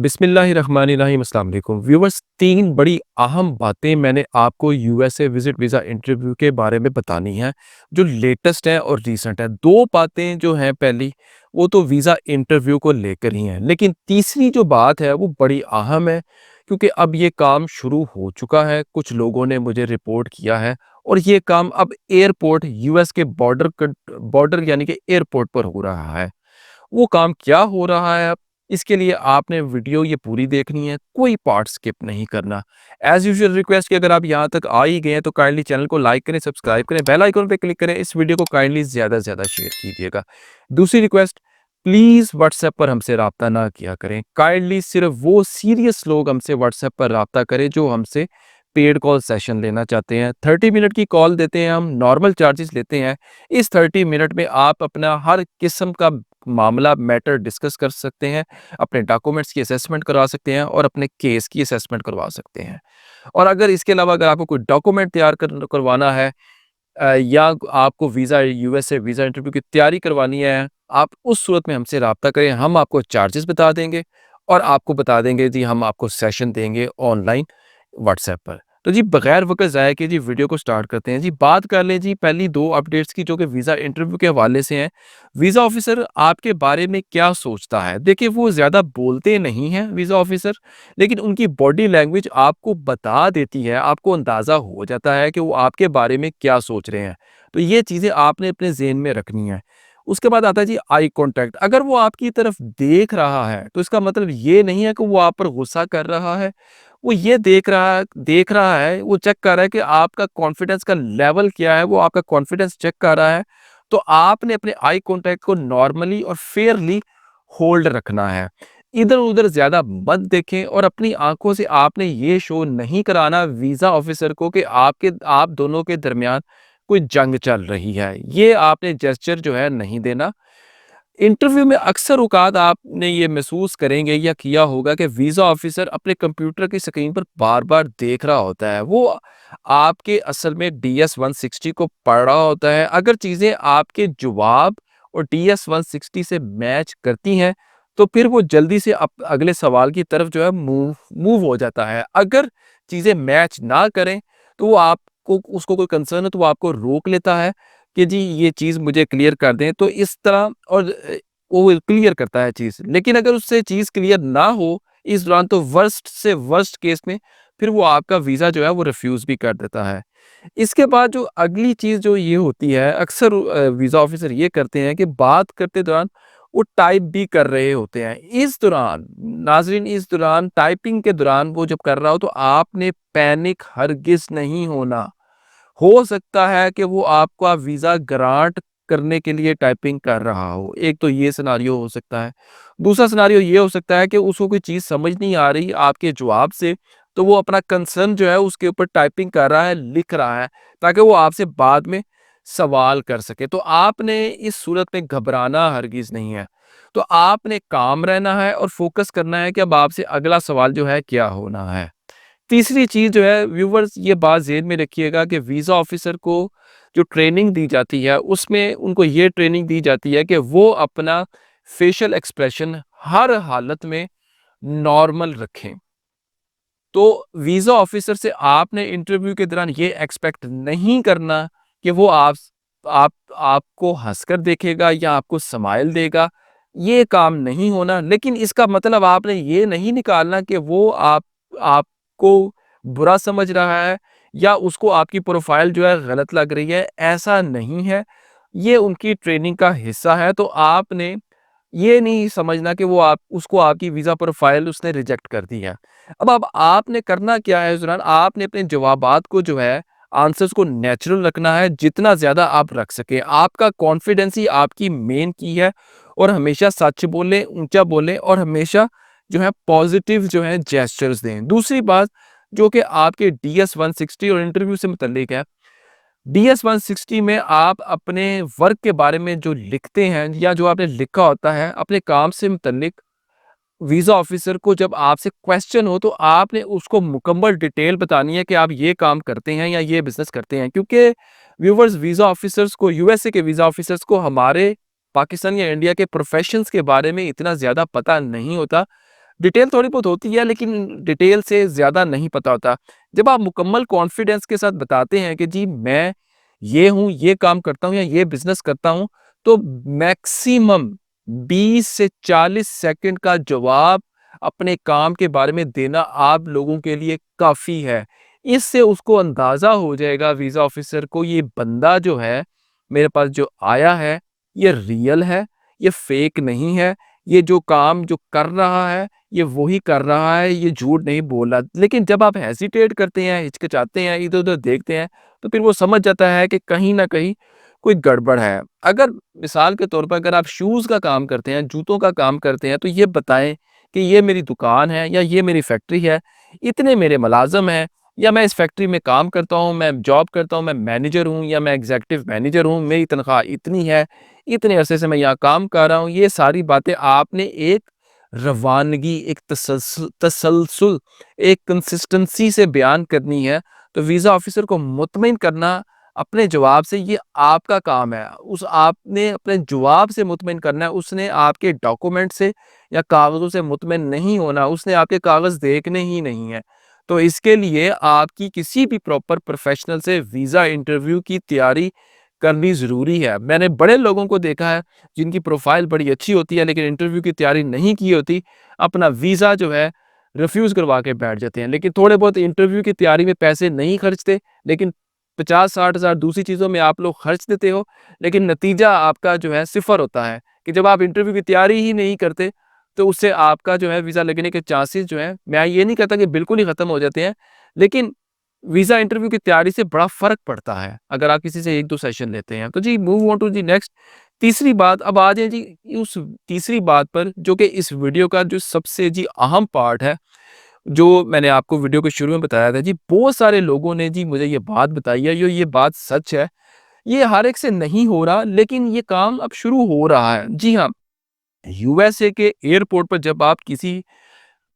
बिस्मिल्लाहिर्रहमानिर्रहीम अस्सलाम वालेकुम व्यूवर्स। 3 बड़ी अहम बातें मैंने आपको यूएसए विजिट वीज़ा इंटरव्यू के बारे में बतानी है, जो लेटेस्ट है और रीसेंट है। 2 बातें जो हैं पहली, वो तो वीज़ा इंटरव्यू को लेकर ही हैं, लेकिन तीसरी जो बात है वो बड़ी अहम है, क्योंकि अब ये काम शुरू हो चुका है। कुछ लोगों ने मुझे रिपोर्ट किया है और ये काम अब एयरपोर्ट यूएस के बॉर्डर यानी कि एयरपोर्ट पर हो रहा है। वो काम क्या हो रहा है अब, इसके लिए आपने वीडियो ये पूरी देखनी है, कोई पार्ट स्किप नहीं करना। एज़ यूजुअल रिक्वेस्ट कि अगर आप यहाँ तक आ ही गए हैं तो काइंडली चैनल को लाइक करें, सब्सक्राइब करें, बेल आइकन पे क्लिक करें, इस वीडियो को काइंडली ज़्यादा से ज़्यादा शेयर कीजिएगा। दूसरी रिक्वेस्ट, प्लीज़ व्हाट्सएप पर हमसे राब्ता ना किया करें। काइंडली सिर्फ वो सीरियस लोग हमसे व्हाट्सएप पर राब्ता करें जो हमसे पेड कॉल सेशन लेना चाहते हैं। 30 मिनट की कॉल देते हैं हम, नॉर्मल चार्जेस लेते हैं। इस 30 मिनट में आप अपना हर किस्म का मामला मैटर डिस्कस कर सकते हैं, अपने डॉक्यूमेंट्स की असेसमेंट करवा सकते हैं और अपने केस की असेसमेंट करवा सकते हैं। और अगर इसके अलावा अगर आपको कोई डॉक्यूमेंट तैयार करवाना है या आपको वीज़ा यूएसए वीज़ा इंटरव्यू की तैयारी करवानी है, आप उस सूरत में हमसे राब्ता करें। हम आपको चार्जेस बता देंगे और आपको बता देंगे जी हम आपको सेशन देंगे ऑनलाइन व्हाट्सएप पर। तो जी बगैर वक़्त ज़ाया किए जी वीडियो को स्टार्ट करते हैं। जी बात कर लें जी पहली 2 अपडेट्स की, जो कि वीज़ा इंटरव्यू के हवाले से हैं। वीज़ा ऑफ़िसर आपके बारे में क्या सोचता है? देखिए, वो ज़्यादा बोलते नहीं हैं वीज़ा ऑफ़िसर, लेकिन उनकी बॉडी लैंग्वेज आपको बता देती है, आपको अंदाज़ा हो जाता है कि वो आपके बारे में क्या सोच रहे हैं। तो ये चीज़ें आपने अपने ज़हन में रखनी है। उसके बाद आता है जी आई कॉन्टैक्ट। अगर वो आपकी तरफ देख रहा है, तो इसका मतलब ये नहीं है कि वो आप पर गुस्सा कर रहा है। वो ये देख रहा है, वो चेक कर रहा है कि आपका कॉन्फिडेंस का लेवल क्या है, वो आपका कॉन्फिडेंस चेक कर रहा है। तो आपने अपने आई कॉन्टैक्ट को नॉर्मली और फेयरली होल्ड रखना है। इधर-उधर ज़्यादा मत देखें और अपनी आँखों से आपने ये शो नहीं कराना वीज़ा ऑफ़िसर को कि आप दोनों के दरमियान कोई जंग चल रही है। ये आपने जेस्चर जो है नहीं देना। इंटरव्यू में अक्सर औकात आपने ये महसूस करेंगे या किया होगा कि वीज़ा ऑफ़िसर अपने कंप्यूटर की स्क्रीन पर बार-बार देख रहा होता है। वो आपके असल में डीएस 160 को पढ़ रहा होता है। अगर चीज़ें आपके जवाब और डीएस 160 से मैच करती हैं, तो फिर वो जल्दी से अगले सवाल की तरफ जो है मूव मूव हो जाता है। अगर चीज़ें मैच ना करें, तो वो आपको उसको कोई कंसर्न है तो वो आपको रोक लेता है कि जी ये चीज़ मुझे क्लियर कर दें। तो इस तरह और वो क्लियर करता है चीज़। लेकिन अगर उससे चीज़ क्लियर ना हो इस दौरान, तो वर्स्ट से वर्स्ट केस में फिर वो आपका वीज़ा जो है वो रिफ्यूज़ भी कर देता है। इसके बाद जो अगली चीज़ जो ये होती है, अक्सर वीज़ा ऑफ़िसर ये करते हैं कि बात करते दौरान वो टाइप भी कर रहे होते हैं। इस दौरान नाज़रीन, इस दौरान टाइपिंग के दौरान वो जब कर रहा हो, तो आपने पैनिक हरगिज़ नहीं होना। हो सकता है कि वो आपका वीज़ा ग्रांट करने के लिए टाइपिंग कर रहा हो। एक तो ये सिनेरियो हो सकता है। दूसरा सिनेरियो ये हो सकता है कि उसको कोई चीज़ समझ नहीं आ रही आपके जवाब से, तो वो अपना कंसर्न जो है उसके ऊपर टाइपिंग कर रहा है, लिख रहा है, ताकि वो आपसे बाद में सवाल कर सके। तो आपने इस सूरत में घबराना हरगिज़ नहीं है। तो आपने काम रहना है और फ़ोकस करना है कि अब आपसे अगला सवाल जो है क्या होना है। तीसरी चीज़ जो है व्यूअर्स, ये बात ज़हन में रखिएगा कि वीज़ा ऑफ़िसर को जो ट्रेनिंग दी जाती है, उसमें उनको ये ट्रेनिंग दी जाती है कि वो अपना फ़ेशियल एक्सप्रेशन हर हालत में नॉर्मल रखें। तो वीज़ा ऑफ़िसर से आपने इंटरव्यू के दौरान ये एक्सपेक्ट नहीं करना कि वो आपको हँसकर देखेगा या आपको स्माइल देगा, ये काम नहीं होना। लेकिन इसका मतलब आपने ये नहीं निकालना कि वो आपको बुरा समझ रहा है या उसको आपकी प्रोफ़ाइल जो है गलत लग रही है, ऐसा नहीं है। ये उनकी ट्रेनिंग का हिस्सा है, तो आपने ये नहीं समझना कि वो आप उसको आपकी वीज़ा प्रोफ़ाइल उसने रिजेक्ट कर दी है। अब आपने करना क्या है इस दौरान, आपने अपने जवाबात को जो है, आंसर्स को नेचुरल रखना है, जितना ज़्यादा आप रख सकें। आपका कॉन्फिडेंस ही आपकी मेन की है, और हमेशा सच बोलें, ऊँचा बोलें और हमेशा जो है पॉज़िटिव जो है जेस्चर्स दें। दूसरी बात, जो कि आपके डीएस 160 और इंटरव्यू से मुतल्लिक है, डीएस 160 में आप अपने वर्क के बारे में जो लिखते हैं या जो आपने लिखा होता है अपने काम से मुतल्लिक, वीज़ा ऑफिसर को जब आपसे क्वेश्चन हो, तो आपने उसको मुकम्मल डिटेल बतानी है कि आप ये काम करते हैं या ये बिज़नेस करते हैं। क्योंकि व्यूअर्स, वीज़ा ऑफिसर्स को, यूएसए के वीज़ा ऑफिसर्स को हमारे पाकिस्तान या इंडिया के प्रोफेशंस के बारे में इतना ज़्यादा पता नहीं होता। डिटेल थोड़ी बहुत होती है लेकिन डिटेल से ज़्यादा नहीं पता होता। जब आप मुकम्मल कॉन्फिडेंस के साथ बताते हैं कि जी मैं ये हूँ, ये काम करता हूँ या ये बिज़नेस करता हूँ, तो मैक्सिमम 20 से 40 सेकंड का जवाब अपने काम के बारे में देना आप लोगों के लिए काफ़ी है। इससे उसको अंदाज़ा हो जाएगा वीज़ा ऑफ़िसर को, ये बंदा जो है, मेरे पास जो आया है, ये रियल है, ये फ़ेक नहीं है, ये जो काम जो कर रहा है, ये वही कर रहा है, ये झूठ नहीं बोल रहा। लेकिन जब आप हेसिटेट करते हैं, हिचकिचाते हैं, इधर-उधर देखते हैं, तो फिर वो समझ जाता है कि कहीं न कहीं कोई गड़बड़ है। अगर मिसाल के तौर पर अगर आप शूज़ का काम करते हैं, जूतों का काम करते हैं, तो ये बताएँ कि ये मेरी दुकान है या ये मेरी फैक्ट्री है, इतने मेरे मुलाज़िम हैं या मैं इस फैक्ट्री में काम करता हूँ, मैं जॉब करता हूँ, मैं मैनेजर हूँ या मैं एग्ज़ीक्यूटिव मैनेजर हूँ, मेरी तनख्वाह इतनी है, इतने अरसे से मैं यहाँ काम कर रहा हूँ। ये सारी बातें आपने एक रवानगी, एक तसलसल, एक कंसिस्टेंसी से बयान करनी है। तो वीज़ा ऑफ़िसर को मुतमईन करना अपने जवाब से, ये आपका काम है। उस आपने अपने जवाब से मुतमईन करना है, उसने आपके डॉक्यूमेंट से या कागज़ों से मुतमईन नहीं होना, उसने आपके कागज़ देखने ही नहीं है। तो इसके लिए आपकी किसी भी प्रॉपर प्रोफ़ेशनल से वीज़ा इंटरव्यू की तैयारी करनी ज़रूरी है। मैंने बड़े लोगों को देखा है, जिनकी प्रोफ़ाइल बड़ी अच्छी होती है, लेकिन इंटरव्यू की तैयारी नहीं की होती, अपना वीज़ा जो है रिफ्यूज़ करवा के बैठ जाते हैं। लेकिन थोड़े बहुत इंटरव्यू की तैयारी में पैसे नहीं खर्चते, लेकिन 50-60 हज़ार दूसरी चीज़ों में आप लोग खर्च देते हो, लेकिन नतीजा आपका जो है सिफ़र होता है कि जब आप इंटरव्यू की तैयारी ही नहीं करते, तो उससे आपका जो है वीज़ा लगने के चांसेस जो हैं, मैं ये नहीं कहता कि बिल्कुल ही ख़त्म हो जाते हैं, लेकिन वीज़ा इंटरव्यू की तैयारी से बड़ा फ़र्क पड़ता है, अगर आप किसी से 1-2 सेशन लेते हैं। तो जी move on to the next, तीसरी बात, अब आ जाएँ जी उस तीसरी बात पर जो कि इस वीडियो का जो सबसे जी अहम पार्ट है, जो मैंने आपको वीडियो के शुरू में बताया था जी, बहुत सारे लोगों ने जी मुझे ये बात बताई है, ये बात सच है। ये हर एक से नहीं हो रहा, लेकिन ये काम अब शुरू हो रहा है। जी हाँ, यूएसए के एयरपोर्ट पर जब आप किसी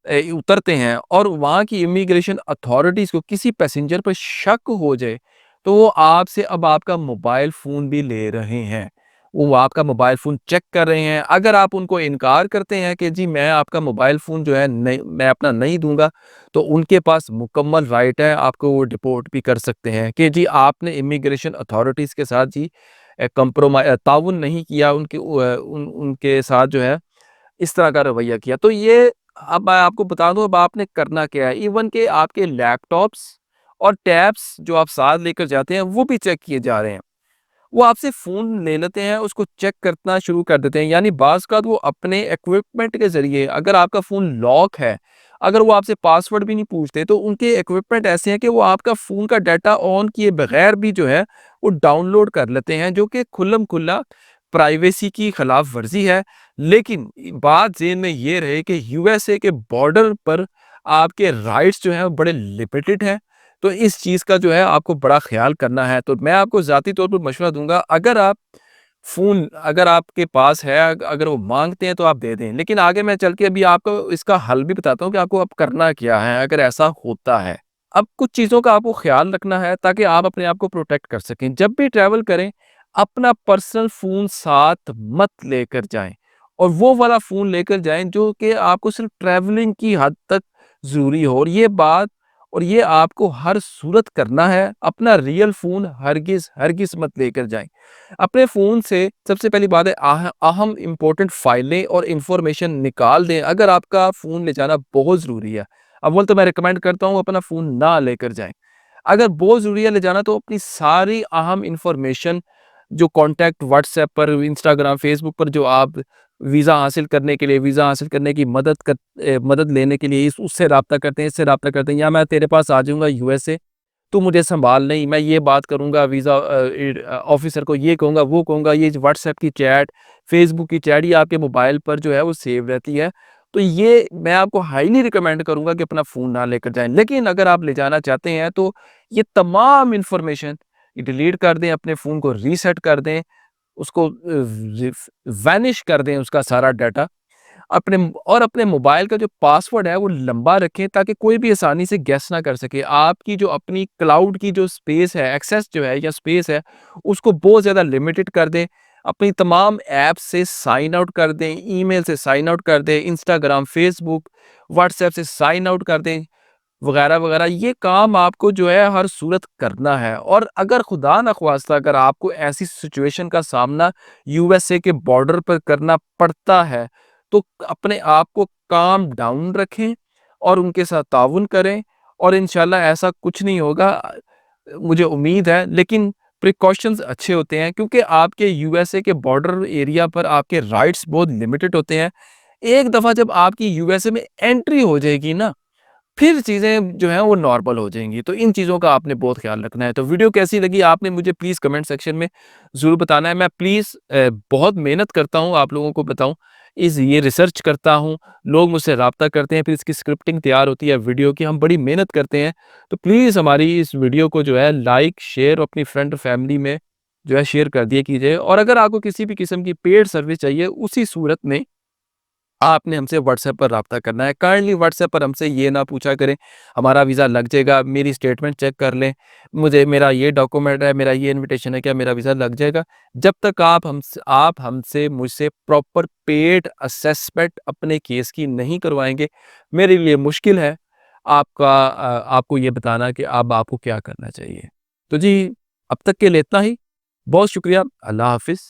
उतरते हैं और वहाँ की इमिग्रेशन अथॉरिटीज़ को किसी पैसेंजर पर शक हो जाए, तो वो आपसे अब आपका मोबाइल फ़ोन भी ले रहे हैं। वो आपका मोबाइल फ़ोन चेक कर रहे हैं। अगर आप उनको इनकार करते हैं कि जी मैं आपका मोबाइल फ़ोन जो है नहीं, मैं अपना नहीं दूँगा, तो उनके पास मुकम्मल राइट है, आपको वो डिपोर्ट भी कर सकते हैं कि जी आपने इमिग्रेशन अथॉरिटीज़ के साथ जी ताउन नहीं किया, उनके साथ जो है इस तरह का रवैया किया। तो ये अब मैं आपको बता दूँ अब आपने करना क्या है। इवन के आपके लैपटॉप्स और टैब्स जो आप साथ लेकर जाते हैं, वो भी चेक किए जा रहे हैं। वो आपसे फ़ोन ले लेते हैं, उसको चेक करना शुरू कर देते हैं। यानी बाज़ का वो अपने इक्विपमेंट के ज़रिए, अगर आपका फ़ोन लॉक है, अगर वो आपसे पासवर्ड भी नहीं पूछते, तो उनके इक्विपमेंट ऐसे हैं कि वो आपका फ़ोन का डाटा ऑन किए बगैर भी जो है, वो डाउनलोड कर लेते हैं, जो कि खुल्लम-खुल्ला प्राइवेसी की खिलाफ वर्ज़ी है। लेकिन बात ज़हन में ये रहे कि यूएसए के बॉर्डर पर आपके राइट्स जो हैं, वो बड़े लिमिटेड हैं। तो इस चीज़ का जो है आपको बड़ा ख़्याल करना है। तो मैं आपको ज़ाती तौर पर मशवरा दूँगा, अगर आप फ़ोन अगर आपके पास है, अगर वो माँगते हैं तो आप दे दें। लेकिन आगे मैं चल के अभी आपको इसका हल भी बताता हूँ कि आपको अब करना क्या है अगर ऐसा होता है। अब कुछ चीज़ों का आपको ख़्याल रखना है ताकि आप अपने आप को प्रोटेक्ट कर सकें। जब भी ट्रैवल करें, अपना पर्सनल फ़ोन साथ मत लेकर जाएँ और वो वाला फ़ोन लेकर जाएँ जो कि आपको सिर्फ़ ट्रैवलिंग की हद तक ज़रूरी हो, और ये आपको हर सूरत करना है। अपना रियल फ़ोन हरगिज़ मत लेकर जाएँ। अपने फ़ोन से सबसे पहली बात है अहम इम्पोर्टेंट फ़ाइलें और इन्फॉर्मेशन निकाल दें, अगर आपका फ़ोन ले जाना बहुत ज़रूरी है। अव्वल तो मैं रिकमेंड करता हूँ अपना फ़ोन ना लेकर जाएँ। अगर बहुत ज़रूरी है ले जाना, तो अपनी सारी अहम इन्फॉर्मेशन जो कॉन्टैक्ट व्हाट्सएप पर, इंस्टाग्राम, फ़ेसबुक पर जो आप वीज़ा हासिल करने की मदद लेने के लिए इस उससे राब्ता करते हैं, इससे राब्ता करते हैं, या मैं तेरे पास आ जाऊँगा यूएसए, तू मुझे सँभाल नहीं, मैं ये बात करूँगा ऑफ़िसर को, ये कहूँगा, वो कहूँगा, ये व्हाट्सएप की चैट, फ़ेसबुक की चैट, ये आपके मोबाइल पर जो है वो सेव रहती है। तो ये मैं आपको हाईली रिकमेंड करूँगा कि अपना फ़ोन ना लेकर जाएँ। लेकिन अगर आप ले जाना चाहते हैं तो ये तमाम इन्फॉर्मेशन डिलीट कर दें, अपने फ़ोन को रीसेट कर दें, उसको वैनिश कर दें उसका सारा डाटा। अपने मोबाइल का जो पासवर्ड है वो लंबा रखें ताकि कोई भी आसानी से गेस ना कर सके। आपकी जो अपनी क्लाउड की जो स्पेस है, एक्सेस जो है या स्पेस है, उसको बहुत ज़्यादा लिमिटेड कर दें। अपनी तमाम ऐप से साइन आउट कर दें, ईमेल से साइन आउट कर दें, इंस्टाग्राम, फेसबुक, व्हाट्सएप से साइन आउट कर दें, वगैरह, वगैरह। ये काम आपको जो है हर सूरत करना है। और अगर खुदा ना ख़वास्ता अगर आपको ऐसी सिचुएशन का सामना यूएसए के बॉर्डर पर करना पड़ता है, तो अपने आप को काम डाउन रखें और उनके साथ ताउन करें और इंशाल्लाह ऐसा कुछ नहीं होगा। मुझे उम्मीद है, लेकिन प्रिकॉशंस अच्छे होते हैं क्योंकि आपके यूएसए के बॉर्डर एरिया पर आपके राइट्स बहुत लिमिटेड होते हैं। एक दफ़ा जब आपकी यूएसए में एंट्री हो जाएगी ना, फिर चीज़ें जो हैं वो नॉर्मल हो जाएँगी। तो इन चीज़ों का आपने बहुत ख़्याल रखना है। तो वीडियो कैसी लगी आपने मुझे प्लीज़ कमेंट सेक्शन में ज़रूर बताना है। मैं प्लीज़ बहुत मेहनत करता हूँ आप लोगों को बताऊँ, ये रिसर्च करता हूँ, लोग मुझसे राब्ता करते हैं, फिर इसकी स्क्रिप्टिंग तैयार होती है वीडियो की, हम बड़ी मेहनत करते हैं। तो प्लीज़ हमारी इस वीडियो को जो है लाइक, शेयर और अपनी फ्रेंड और फैमिली में जो है शेयर कर दिया कीजिए। और अगर आपको किसी भी किस्म की पेड सर्विस चाहिए, उसी सूरत में आपने हमसे व्हाट्सएप पर राब्ता करना है। काइंडली व्हाट्सएप पर हमसे ये ना पूछा करें, हमारा वीज़ा लग जाएगा, मेरी स्टेटमेंट चेक कर लें, मुझे मेरा ये डॉक्यूमेंट है, मेरा ये इन्विटेशन है, क्या मेरा वीज़ा लग जाएगा? जब तक आप हमसे मुझसे प्रॉपर पेड असेसमेंट अपने केस की नहीं करवाएँगे, मेरे लिए मुश्किल है आपको ये बताना कि अब आपको क्या करना चाहिए। तो जी, अब तक के लिए इतना ही। बहुत शुक्रिया। अल्लाह हाफ़िज़।